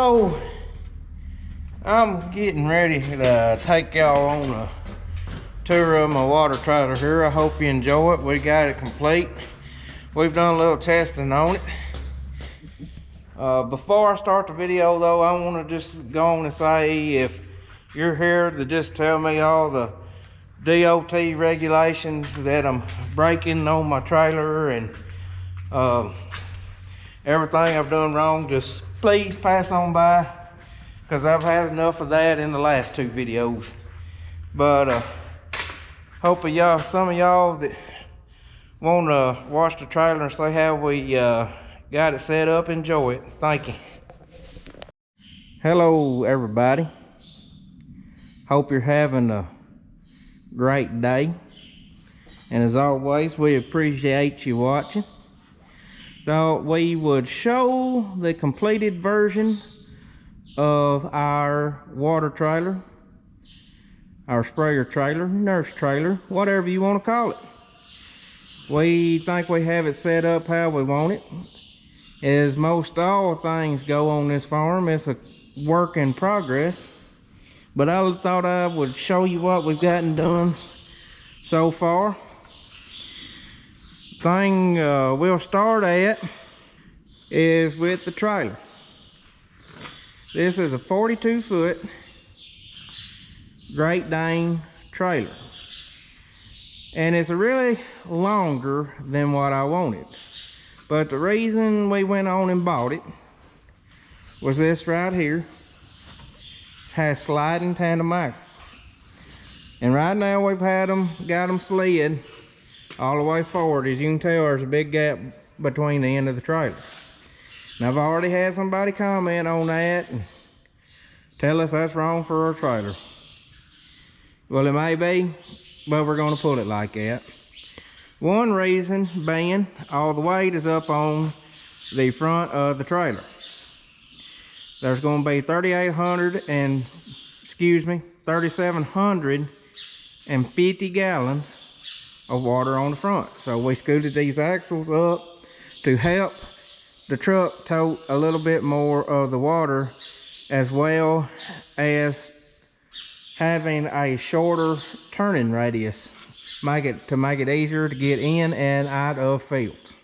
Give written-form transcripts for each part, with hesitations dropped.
So I'm getting ready to take y'all on a tour of my water trailer here. I hope you enjoy it. We got it complete. We've done a little testing on it. Before I start the video though, I want to just go on and say, if you're here to just tell me all the DOT regulations that I'm breaking on my trailer and everything I've done wrong, just please pass on by, because I've had enough of that in the last two videos. But hope y'all, some of y'all that want to watch the trailer and see how we got it set up, enjoy it. Thank you. Hello everybody, hope you're having a great day, and as always we appreciate you watching. Thought we would show the completed version of our water trailer, our sprayer trailer, nurse trailer, whatever you want to call it. We think we have it set up how we want it. As most all things go on this farm, it's a work in progress, but I thought I would show you what we've gotten done so far. Thing we'll start at is with the trailer. This is a 42-foot Great Dane trailer, and it's really longer than what I wanted, but the reason we went on and bought it was this right here has sliding tandem axles, and right now we've got them slid all the way forward. As you can tell, there's a big gap between the end of the trailer. Now I've already had somebody comment on that and tell us that's wrong for our trailer. Well, it may be, but we're going to pull it like that. One reason being, all the weight is up on the front of the trailer. There's going to be 3,750 gallons of water on the front. So we scooted these axles up to help the truck tote a little bit more of the water, as well as having a shorter turning radius, to make it easier to get in and out of fields.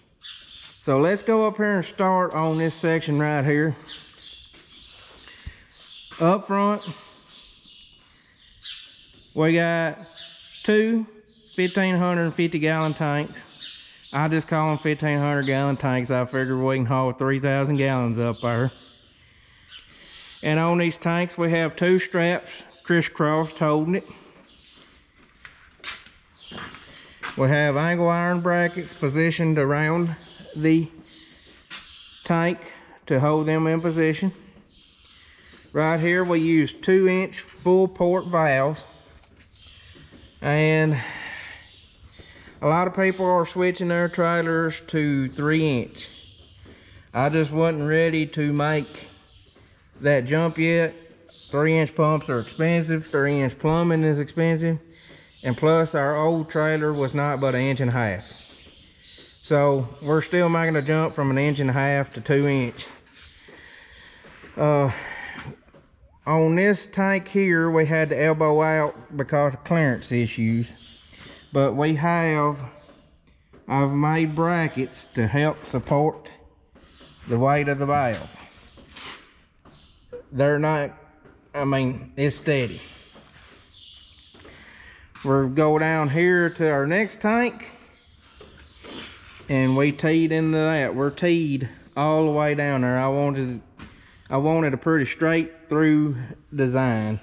So let's go up here and start on this section right here. Up front we got two 1,550 gallon tanks. I just call them 1,500 gallon tanks. I figure we can haul 3,000 gallons up there. And on these tanks we have two straps crisscrossed holding it. We have angle iron brackets positioned around the tank to hold them in position. Right here we use 2-inch full port valves, and a lot of people are switching their trailers to 3-inch. I just wasn't ready to make that jump yet. 3-inch pumps are expensive, 3-inch plumbing is expensive, and plus our old trailer was not but 1.5 inches. So we're still making a jump from 1.5 inches to 2-inch. On this tank here we had to elbow out because of clearance issues, but I've made brackets to help support the weight of the valve. They're not, it's steady. We'll go down here to our next tank, and we teed into that. We're teed all the way down there. I wanted a pretty straight through design.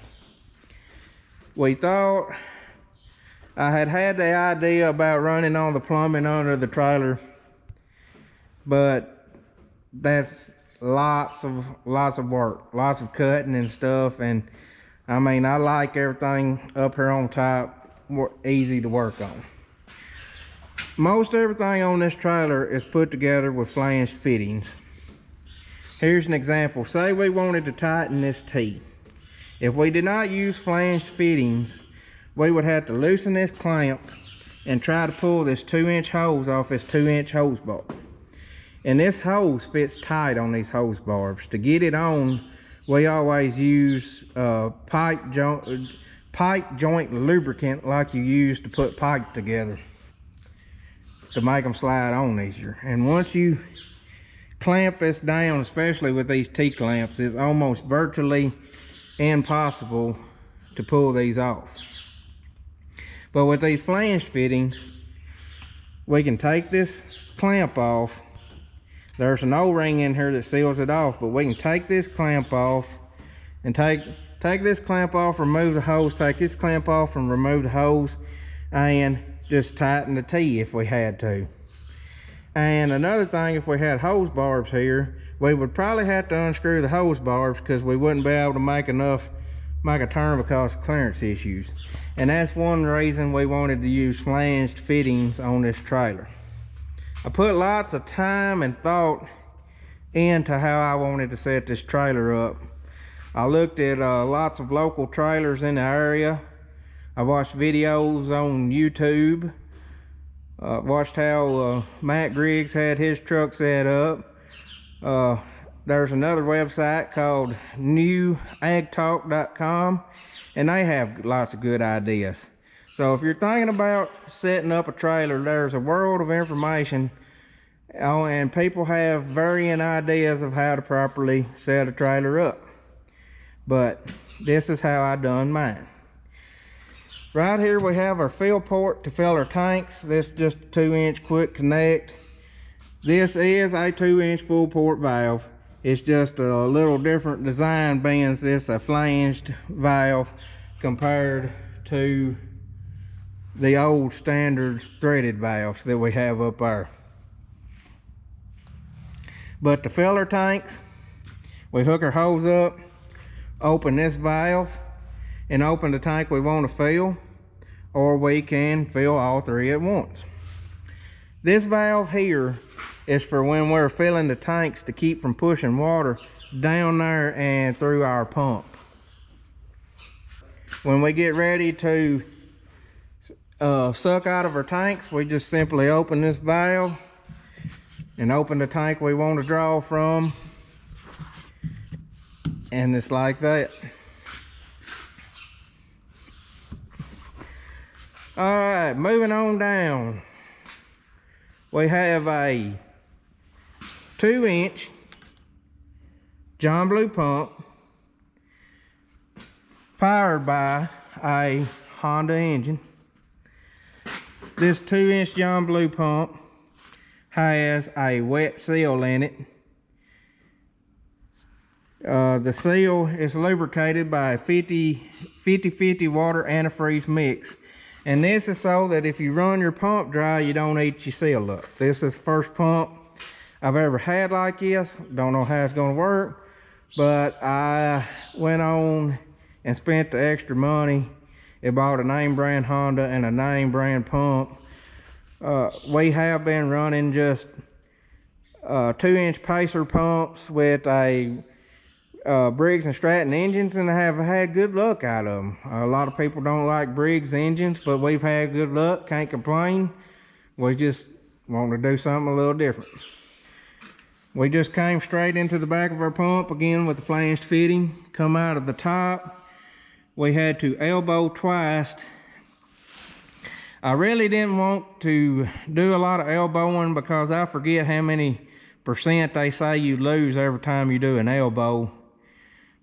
We thought, I had the idea about running on the plumbing under the trailer, but that's lots of work, lots of cutting and stuff, and I like everything up here on top easy to work on. Most everything on this trailer is put together with flanged fittings. Here's an example. Say we wanted to tighten this T. If we did not use flanged fittings, we would have to loosen this clamp and try to pull this 2-inch hose off this 2-inch hose bar. And this hose fits tight on these hose barbs. To get it on we always use pipe joint lubricant like you use to put pipe together to make them slide on easier. And once you clamp this down, especially with these T-clamps, it's almost virtually impossible to pull these off. But with these flanged fittings, we can take this clamp off. There's an O-ring in here that seals it off, but we can take this clamp off and take this clamp off, remove the hose, take this clamp off and remove the hose, and just tighten the T if we had to. And another thing, if we had hose barbs here, we would probably have to unscrew the hose barbs because we wouldn't be able to make a turn because of clearance issues. And that's one reason we wanted to use flanged fittings on this trailer. I put lots of time and thought into how I wanted to set this trailer up. I looked at lots of local trailers in the area. I watched videos on YouTube. Watched how Matt Griggs had his truck set up. There's another website called newagtalk.com, and they have lots of good ideas. So if you're thinking about setting up a trailer, there's a world of information, and people have varying ideas of how to properly set a trailer up. But this is how I done mine. Right here we have our fill port to fill our tanks. This is just a 2-inch quick connect. This is a 2-inch full port valve. It's just a little different design, being it's a flanged valve compared to the old standard threaded valves that we have up there. But to fill our tanks, we hook our hose up, open this valve, and open the tank we want to fill, or we can fill all three at once. This valve here is for when we're filling the tanks to keep from pushing water down there and through our pump. When we get ready to suck out of our tanks, we just simply open this valve and open the tank we want to draw from, and it's like that. Alright, moving on down. We have a 2-inch John Blue pump powered by a Honda engine. This 2-inch John Blue pump has a wet seal in it. The seal is lubricated by a 50-50 water antifreeze mix. And this is so that if you run your pump dry, you don't eat your seal up. This is the first pump I've ever had like this. Don't know how it's gonna work, but I went on and spent the extra money and bought a name brand Honda and a name brand pump. We have been running just 2-inch Pacer pumps with a Briggs and Stratton engines, and I have had good luck out of them. A lot of people don't like Briggs engines, but we've had good luck, can't complain. We just want to do something a little different. We just came straight into the back of our pump again with the flanged fitting. Come out of the top, we had to elbow twice. I really didn't want to do a lot of elbowing because I forget how many percent they say you lose every time you do an elbow.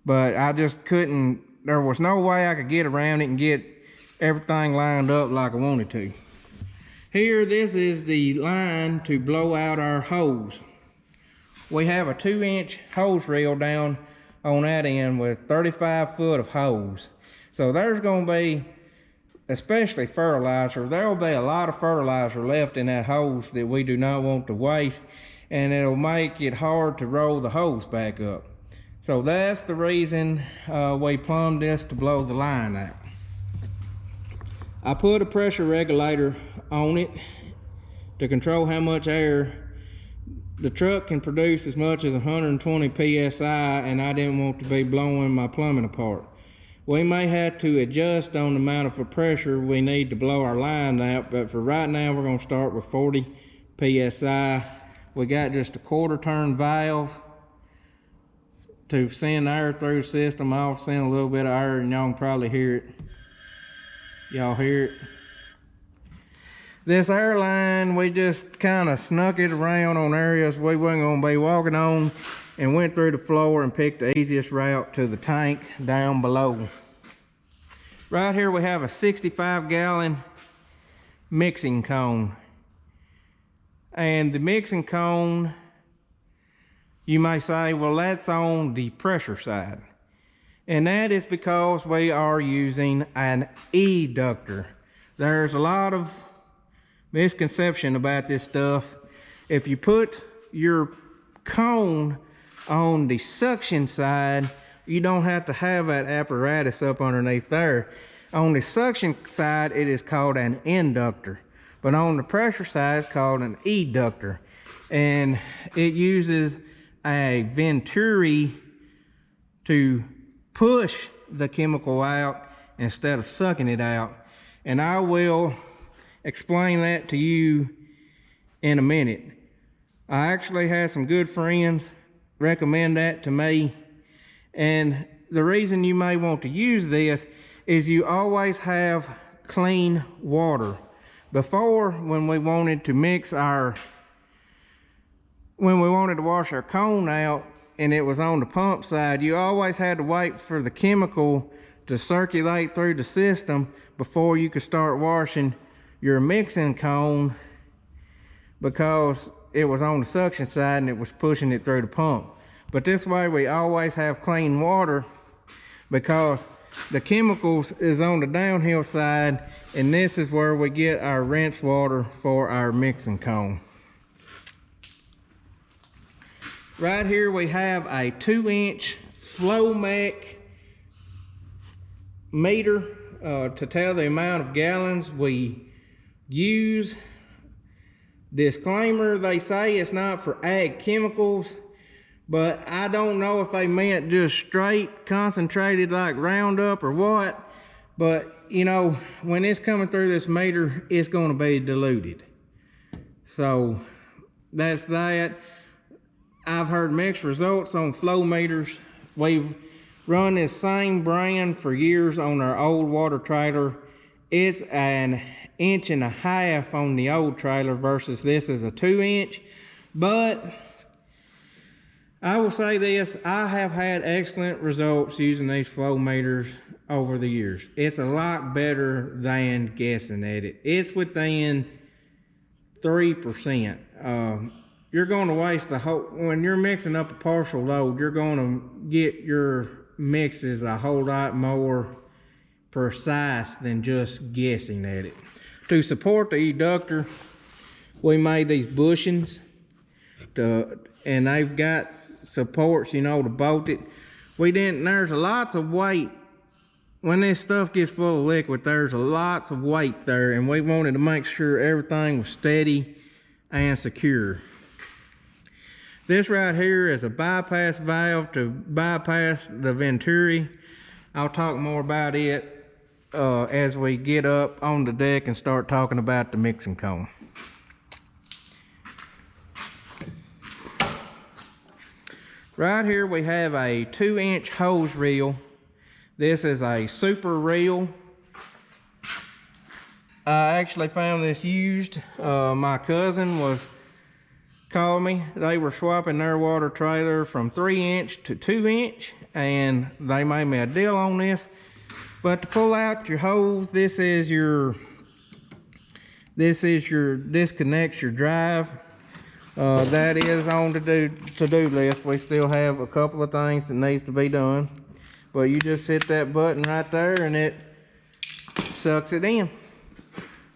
But I just couldn't, there was no way I could get around it and get everything lined up like I wanted to. Here, this is the line to blow out our hose. We have a 2-inch hose reel down on that end with 35 foot of hose. So there's gonna be, especially fertilizer, there will be a lot of fertilizer left in that hose that we do not want to waste, and it'll make it hard to roll the hose back up. So that's the reason we plumbed this to blow the line out. I put a pressure regulator on it to control how much air. The truck can produce as much as 120 psi, and I didn't want to be blowing my plumbing apart. We may have to adjust on the amount of pressure we need to blow our line out, but for right now we're going to start with 40 psi. We got just a 1/4 turn valve to send air through the system. I'll send a little bit of air and y'all can probably hear it. Y'all hear it? This air line, we just kind of snuck it around on areas we wasn't gonna be walking on and went through the floor and picked the easiest route to the tank down below. Right here we have a 65-gallon mixing cone. And the mixing cone, you may say, well, that's on the pressure side. And that is because we are using an eductor. There's a lot of misconception about this stuff. If you put your cone on the suction side, you don't have to have that apparatus up underneath there. On the suction side, it is called an inductor. But on the pressure side, it's called an eductor. And it uses a venturi to push the chemical out instead of sucking it out. And I will explain that to you in a minute. I actually had some good friends recommend that to me. And the reason you may want to use this is you always have clean water. Before, when we wanted to wash our cone out and it was on the pump side, you always had to wait for the chemical to circulate through the system before you could start washing your mixing cone, because it was on the suction side and it was pushing it through the pump. But this way we always have clean water, because the chemicals is on the downhill side, and this is where we get our rinse water for our mixing cone. Right here we have a 2-inch flow mech meter to tell the amount of gallons we use. Disclaimer, they say it's not for ag chemicals, but I don't know if they meant just straight concentrated like Roundup or what. But you know, when it's coming through this meter, it's going to be diluted. So that's that. I've heard mixed results on flow meters. We've run this same brand for years on our old water trailer. It's an 1.5 inches on the old trailer versus this is a 2-inch. But I will say this, I have had excellent results using these flow meters over the years. It's a lot better than guessing at it. It's within 3%. You're going to waste the whole, when you're mixing up a partial load, you're going to get your mixes a whole lot more precise than just guessing at it. To support the eductor, we made these bushings and they've got supports, you know, to bolt it. There's lots of weight. When this stuff gets full of liquid, there's lots of weight there, and we wanted to make sure everything was steady and secure. This right here is a bypass valve to bypass the venturi. I'll talk more about it as we get up on the deck and start talking about the mixing cone. Right here we have a 2-inch hose reel. This is a super reel. I actually found this used. My cousin called me. They were swapping their water trailer from 3-inch to 2-inch, and they made me a deal on this. But to pull out your hose, this disconnects your drive. That is on the to-do list. We still have a couple of things that needs to be done, but you just hit that button right there and it sucks it in.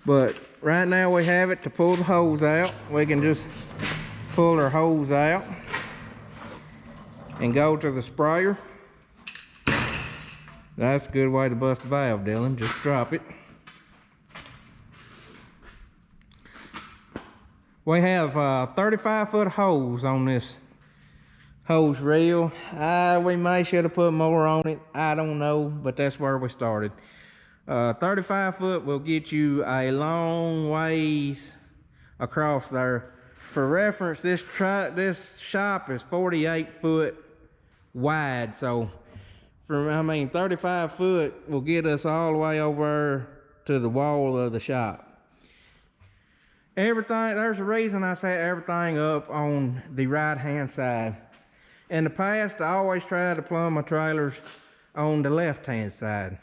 But right now we have it to pull the hose out. We can just pull our hose out and go to the sprayer. That's a good way to bust a valve, Dylan. Just drop it. We have 35-foot hose on this hose reel. We may should have put more on it. I don't know, but that's where we started. 35 foot will get you a long ways across there. For reference, this shop is 48 foot wide. So from, I mean, 35 foot will get us all the way over to the wall of the shop. Everything, there's a reason I set everything up on the right hand side. In the past, I always tried to plumb my trailers on the left hand side.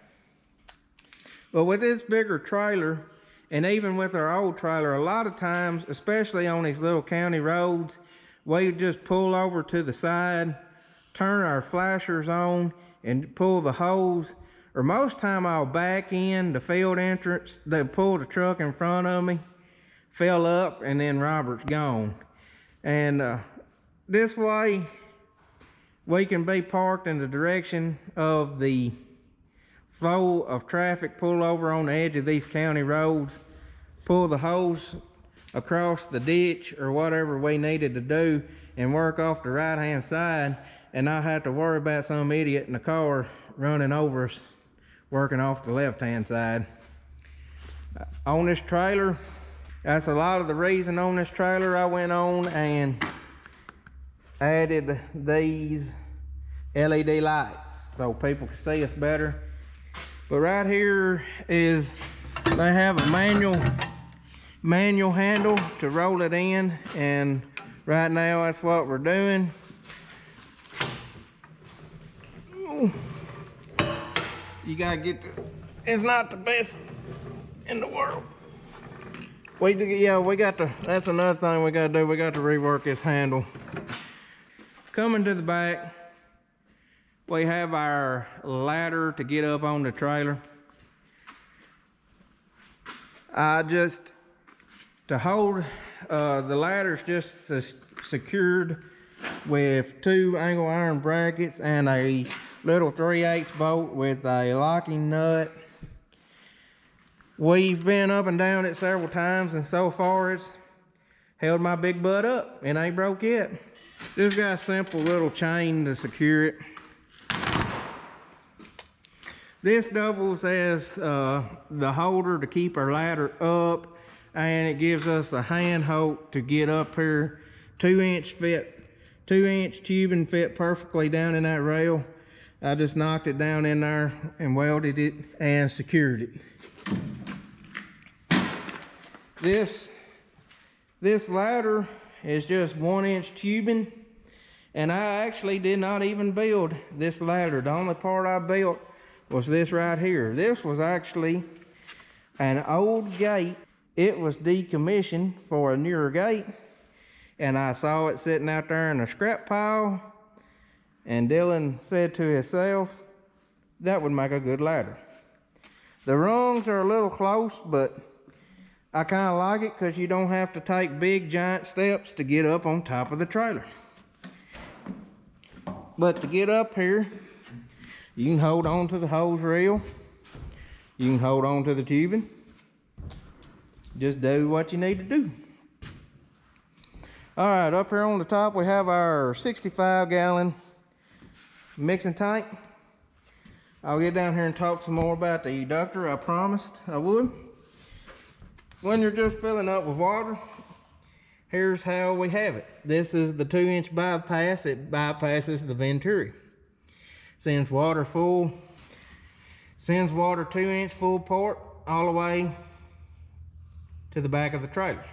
But with this bigger trailer, and even with our old trailer, a lot of times, especially on these little county roads, we just pull over to the side, turn our flashers on, and pull the hose. Or most time I'll back in the field entrance, they pull the truck in front of me, fill up, and then Robert's gone. And this way, we can be parked in the direction of the flow of traffic, pull over on the edge of these county roads, pull the hose across the ditch or whatever we needed to do, and work off the right hand side, and not have to worry about some idiot in the car running over us working off the left hand side. On this trailer, that's a lot of the reason on this trailer I went on and added these LED lights so people can see us better. But right here is, they have a manual handle to roll it in, and right now that's what we're doing. You gotta get this. It's not the best in the world. That's another thing we gotta do. We got to rework this handle. Coming to the back, we have our ladder to get up on the trailer. To hold, the ladder's just secured with 2 angle iron brackets and a little 3/8 bolt with a locking nut. We've been up and down it several times, and so far it's held my big butt up and ain't broke yet. Just got a simple little chain to secure it. This doubles as the holder to keep our ladder up, and it gives us a handhold to get up here. 2-inch tubing fit perfectly down in that rail. I just knocked it down in there and welded it and secured it. This ladder is just 1-inch tubing, and I actually did not even build this ladder. The only part I built was this right here. This was actually an old gate. It was decommissioned for a newer gate, and I saw it sitting out there in a scrap pile, and Dylan said to himself, that would make a good ladder. The rungs are a little close, but I kind of like it because you don't have to take big giant steps to get up on top of the trailer. But to get up here, you can hold on to the hose reel, you can hold on to the tubing, just do what you need to do. All right, up here on the top we have our 65-gallon mixing tank. I'll get down here and talk some more about the eductor. I promised I would. When you're just filling up with water, here's how we have it. This is the 2-inch bypass. It bypasses the venturi. Sends water 2-inch full port all the way to the back of the trailer.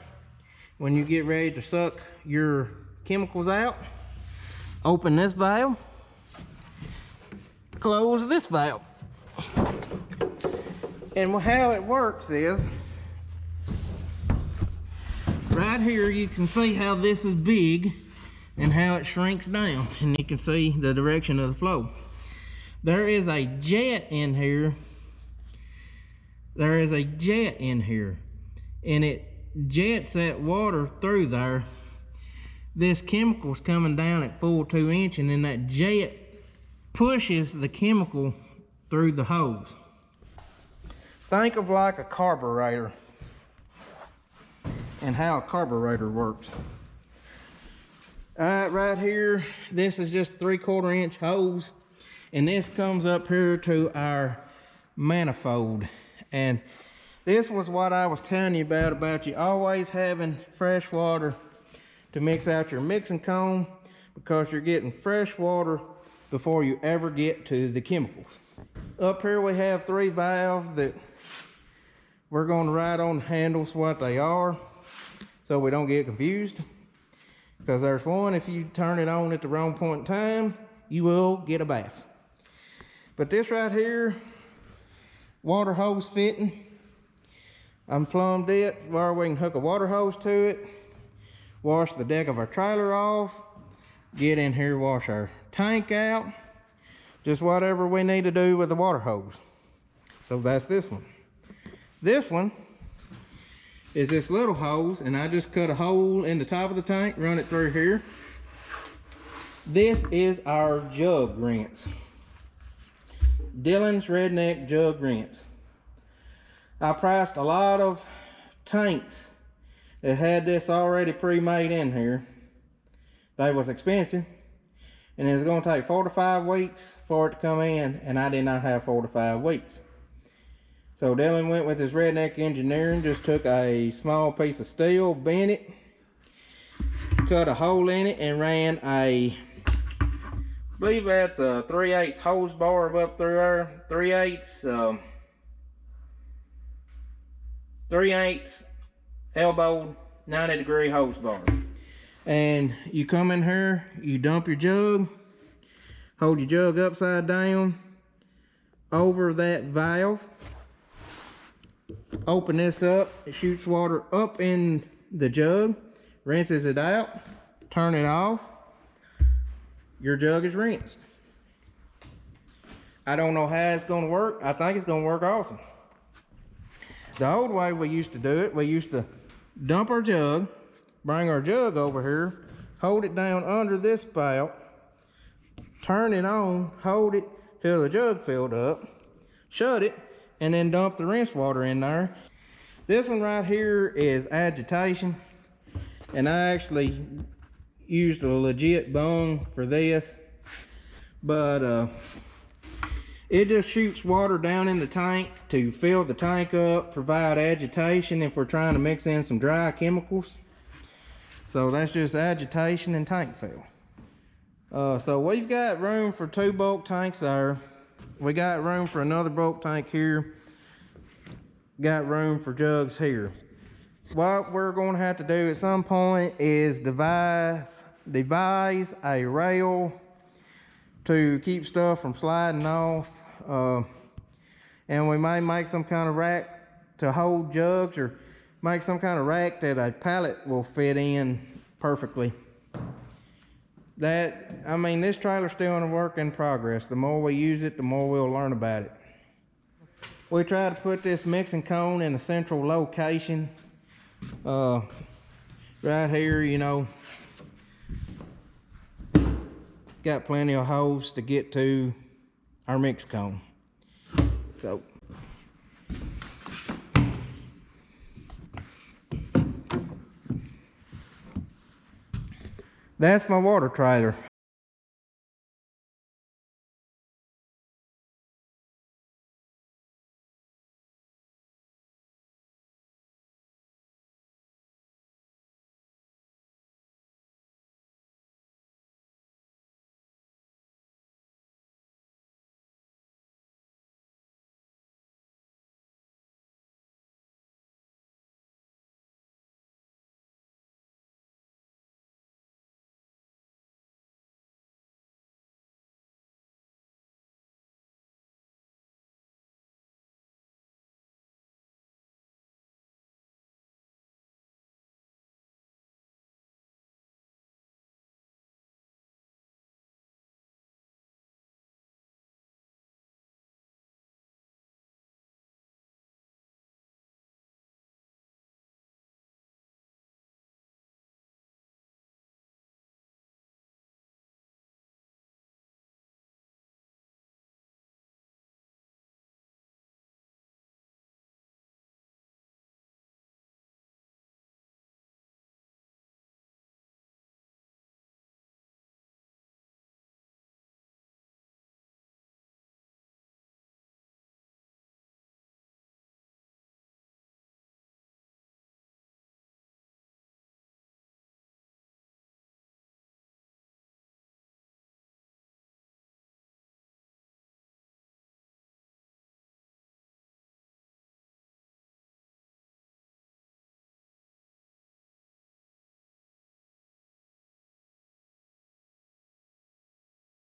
When you get ready to suck your chemicals out, open this valve, close this valve. And how it works is, right here you can see how this is big and how it shrinks down, and you can see the direction of the flow. There is a jet in here. And it jets that water through there. This chemical's coming down at full 2-inch, and then that jet pushes the chemical through the hose. Think of like a carburetor and how a carburetor works. Alright, right here, this is just a 3/4 inch hose, and this comes up here to our manifold. And this was what I was telling you about you always having fresh water to mix out your mixing cone, because you're getting fresh water before you ever get to the chemicals. Up here we have 3 valves that we're going to write on the handles what they are so we don't get confused. Because there's one, if you turn it on at the wrong point in time, you will get a bath. But this right here, water hose fitting, I'm plumbed it where we can hook a water hose to it, wash the deck of our trailer off, get in here, wash our tank out, just whatever we need to do with the water hose. So that's this one. This one is this little hose, and I just cut a hole in the top of the tank, run it through here. This is our jug rinse. Dylan's Redneck Jug Rinse. I priced a lot of tanks that had this already pre-made in here. They was expensive, and it was going to take 4 to 5 weeks for it to come in, and I did not have 4 to 5 weeks. So Dylan went with his Redneck Engineering, just took a small piece of steel, bent it, cut a hole in it, and ran a, I believe that's a 3/8 hose bar up through there, 3/8 elbow 90-degree hose bar. And you come in here, you dump your jug, hold your jug upside down over that valve, open this up, it shoots water up in the jug, rinses it out, turn it off, your jug is rinsed. I don't know how it's going to work. I think it's going to work awesome. The old way we used to do it, we used to dump our jug, bring our jug over here, hold it down under this spout, turn it on, hold it till the jug filled up, shut it, and then dump the rinse water in there. This one right here is Agitation, and I actually used a legit bung for this, but it just shoots water down in the tank to fill the tank up, provide agitation if we're trying to mix in some dry chemicals. So that's just agitation and tank fill. So we've got room for 2 bulk tanks there. We got room for another bulk tank here. Got room for jugs here. What we're going to have to do at some point is devise a rail to keep stuff from sliding off. And we may make some kind of rack to hold jugs, or make some kind of rack that a pallet will fit in perfectly. I mean, this trailer's still in a work in progress. The more we use it, the more we'll learn about it. We try to put this mixing cone in a central location. Right here, you know, got plenty of holes to get to our mix cone. So that's my water trailer.